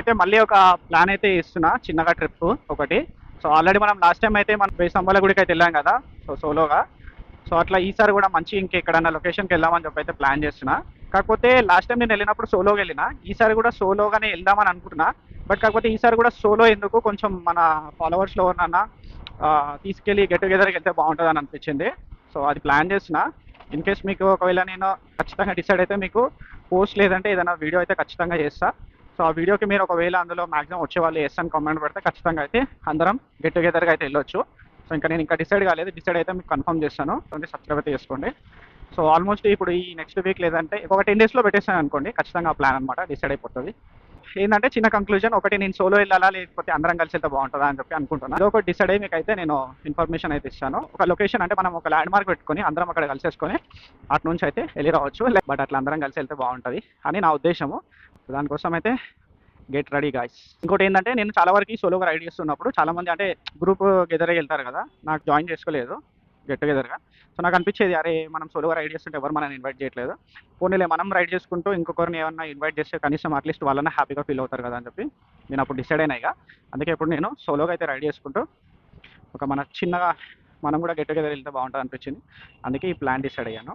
అయితే మళ్ళీ ఒక ప్లాన్ అయితే ఇస్తున్నా చిన్నగా ట్రిప్ ఒకటి. సో ఆల్రెడీ మనం లాస్ట్ టైం అయితే మనం వేయి స్తంభాల గుడికి అయితే వెళ్ళాం కదా, సో సోలోగా. సో అట్లా ఈసారి కూడా మంచి ఇంకెక్కడన్నా లొకేషన్కి వెళ్దామని చెప్పి అయితే ప్లాన్ చేస్తున్నా. కాకపోతే లాస్ట్ టైం నేను వెళ్ళినప్పుడు సోలోగా వెళ్ళిన, ఈసారి కూడా సోలోగానే వెళ్దామని అనుకుంటున్నా. బట్ కాకపోతే ఈసారి కూడా సోలో ఎందుకు, కొంచెం మన ఫాలోవర్స్లో ఉన్న తీసుకెళ్ళి గెట్ టుగెదర్కి వెళ్తే బాగుంటుంది అని అనిపించింది. సో అది ప్లాన్ చేసిన. ఇన్ కేస్ మీకు ఒకవేళ నేను ఖచ్చితంగా డిసైడ్ అయితే మీకు పోస్ట్ లేదంటే ఏదైనా వీడియో అయితే ఖచ్చితంగా చేస్తా. సో ఆ వీడియోకి మీరు ఒకవేళ అందులో మాక్సిమం వచ్చే వాళ్ళు ఎస్ అని కామెంట్ పెడితే ఖచ్చితంగా అయితే అందరం గెట్ టుగెదర్గా అయితే వెళ్ళొచ్చు. సో ఇంకా నేను ఇంకా డిసైడ్ కాలేదు, డిసైడ్ అయితే మీకు కన్ఫర్మ్ చేస్తాను. సబ్స్క్రైబ్ అయితే చేసుకోండి. సో ఆల్మోస్ట్ ఇప్పుడు ఈ నెక్స్ట్ వీక్ లేదంటే ఒక 10 డేస్లో పెట్టేస్తాను అనుకోండి, ఖచ్చితంగా ప్లాన్ అనమాట డిసైడ్ అయిపోతుంది. ఏంటంటే చిన్న కంక్లూజన్ ఒకటి, నేను సోలో వెళ్ళాలా లేకపోతే అందరం కలిసి వెళ్తే బాగుంటుందా అని చెప్పి అనుకుంటున్నాను. అది ఒకటి డిసైడ్ అయ్యి మీకు అయితే నేను ఇన్ఫర్మేషన్ అయితే ఇస్తాను. ఒక లొకేషన్ అంటే మనం ఒక ల్యాండ్ మార్క్ పెట్టుకొని అందరం అక్కడ కలిసేసుకొని అటు నుంచి అయితే వెళ్ళి రావచ్చు. బట్ అట్లా అందరం కలిసి వెళ్తే బాగుంటుంది అని నా ఉద్దేశము. దానికోసం అయితే గెట్ రెడీ గాయ్స్. ఇంకోటి ఏంటంటే నేను చాలా వరకు సోలోగా రైడ్ చేస్తున్నప్పుడు చాలా మంది అంటే గ్రూప్ గెదర్ వెళ్తారు కదా, నాకు జాయిన్ చేసుకోలేదు గెట్ టుగెదర్గా. సో నాకు అనిపించేది, అరే మనం సోలోగా రైడ్ చేస్తుంటే ఎవరు మనల్ని ఇన్వైట్ చేయట్లేదు, పోనీలే మనం రైడ్ చేసుకుంటూ ఇంకొకరిని ఏమన్నా ఇన్వైట్ చేస్తే కనీసం అట్లీస్ట్ వాళ్ళని హ్యాపీగా ఫీల్ అవుతారు కదా అని చెప్పి నేను అప్పుడు డిసైడ్ అయినా. ఇక అందుకే ఇప్పుడు నేను సోలోగా అయితే రైడ్ చేసుకుంటూ ఒక మన చిన్నగా మనం కూడా గెట్ టుగెదర్ వెళ్తే బాగుంటుంది అనిపించింది. అందుకే ఈ ప్లాన్ డిసైడ్ అయ్యాను.